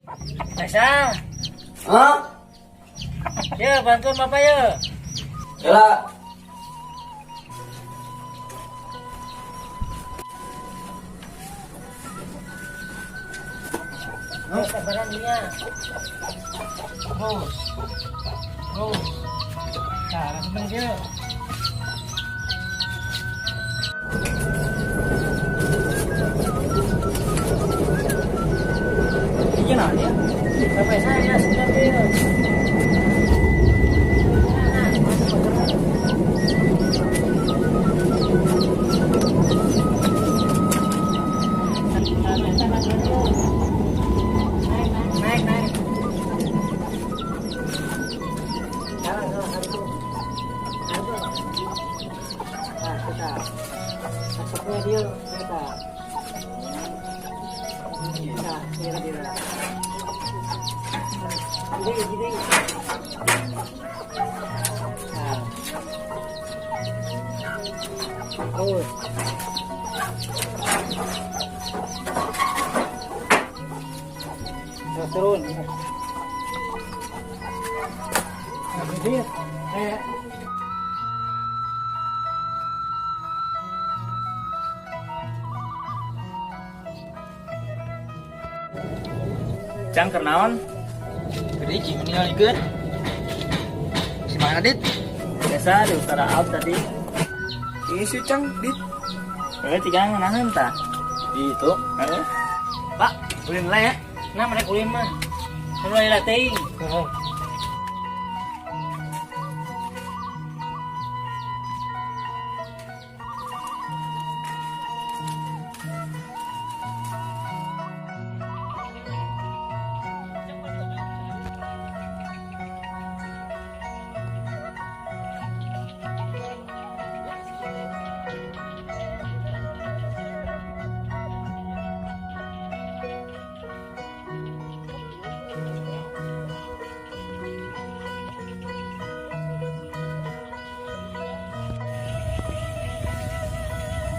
Nesa, Hah? ya bantuin bapak ya. Yala. Sabaran dia. Terus. Nah, langsung dia. Iya nah dia. Sampai saya sudah dia. Naik. Jalan, itu. Nah, kita. Masuknya dia, kita. Nah, dia. Gini. Nah. Terus. Nah, turun. Nah, jadi, Cang kenaon? gede cing meninggalkan. Si mana dit? Biasa di utara out tadi. Ini si Cang dit. Tiga nganahan tah. Itu. Pak, ulin lah ya. Nah, mereka ulin mah. Mulai latih.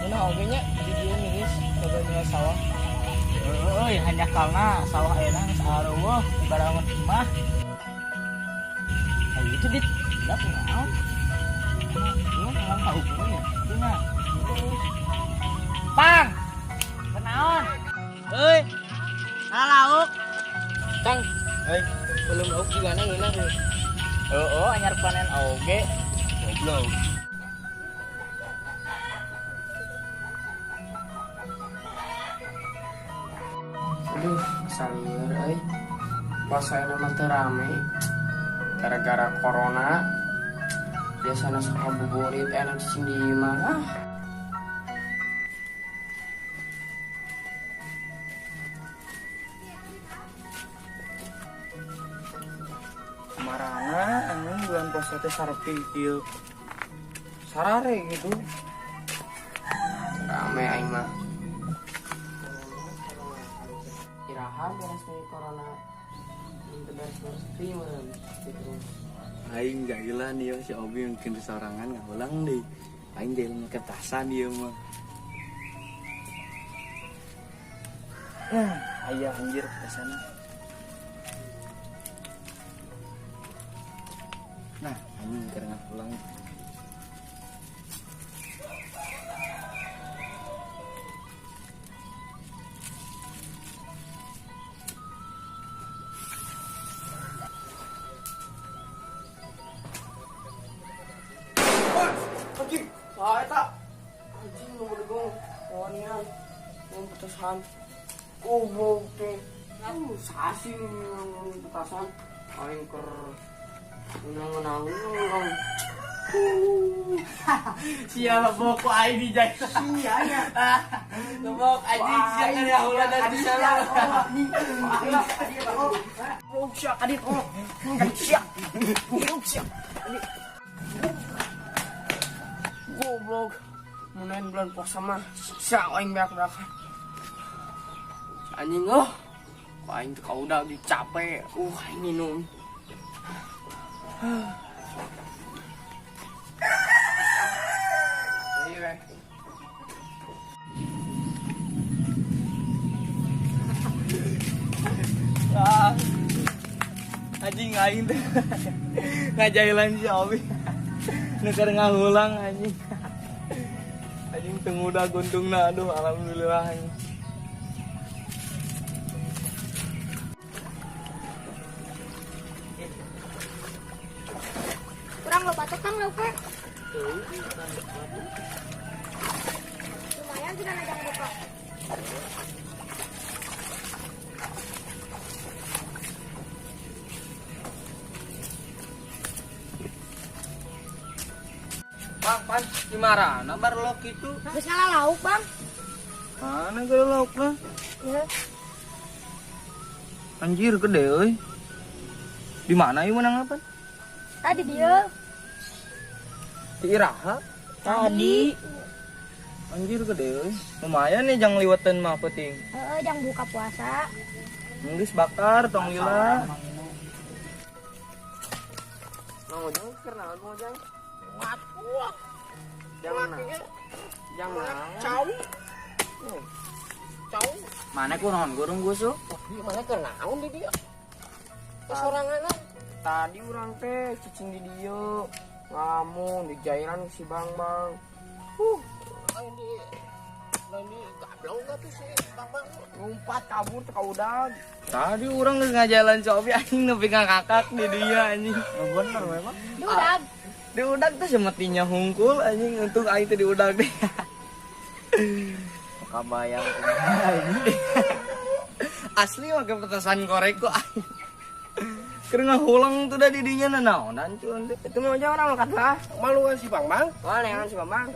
Ini ogenya di dia miris baganya sawah. Hanya karena sawah enang sareueuh ibaratna imah. Nah, itu dit. Tidak kenaon. Lu nggak tahu hubungannya. Dengar. Pang. Kenaon? Euy. Halauk. Cang. Belum lauk juga ngeunah. Anyar panen oge. Goblok. Aduh, salieur euy. Pasaena mah teu rame. Gara-gara corona. Biasana sok ngabuburit enak cicing di imah. Marana anjing bulan puasa teh sarepi ieu. Sarare gitu. Rame aing mah. Iraha beres dari corona. Beres primer gitu. Aing gak gila nih si Obi mungkin sorangan nggak ulang deh. Aing jalan ketasan dia mah. Ayah anjir ke sana. Nah, aing karena pulang. Anjing, saha eta? Anjing nu berdegong, wanian, nu petasan. Goblok teh. Sasi nu petasan. Aing keur menang. Siapa boko aing di jaya. Sia nya. Ngebok anjing sia kan ya ulah dan di sana. Siap adit. Siap. Goblok. Munahan bulan puasa mah siksa aing beak-beakan. Anjing aing teh kaudah dicape. Aing minum. Iya. Ah, aing teh ngajailan si Obi nuker ngahulang anjing anjing teu mudah guntungna aduh alhamdulillah anjing. Kurang lo batuk kan lo ke? Lumayan sudah najang buka. Bang, pan gimana? Bar lok itu. Habis ngalah lauk bang. Mana gede laukna? Ya. Anjir gede euy. Di mana ieu menang apa? Tadi dia. Di Iraha. Tadi. Anjir gede euy. Lumayan nih jang liwetan mah penting. Jang buka puasa. Geus bakar tong lila. Mau jang karena mau jang. Jangan cau Mana ku naon gurung gusu? gimana kenaun di dia kesorangan tadi orang teh cicing di dia ngelamun di jairan si bang ini gablong gak tuh si bang ngumpat kabur ke udah Tadi orang geus ngajalan si Obi anjing nepi ka kakak di dia anjing. Bener memang. Diudag. Di udag tuh semetinya hungkul anjing untuk aing teh di udag deh. Kabayang anjing. Asli mah petasan korek kok aing. Keur ngahulang tuh da di dinya naonan cuy. itu mau jang orang angkat lah maluan si bang maluan si bang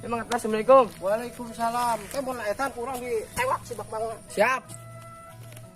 emang Assalamualaikum. Waalaikumsalam. Teh mun etan kurang ditewak si bang. Siap.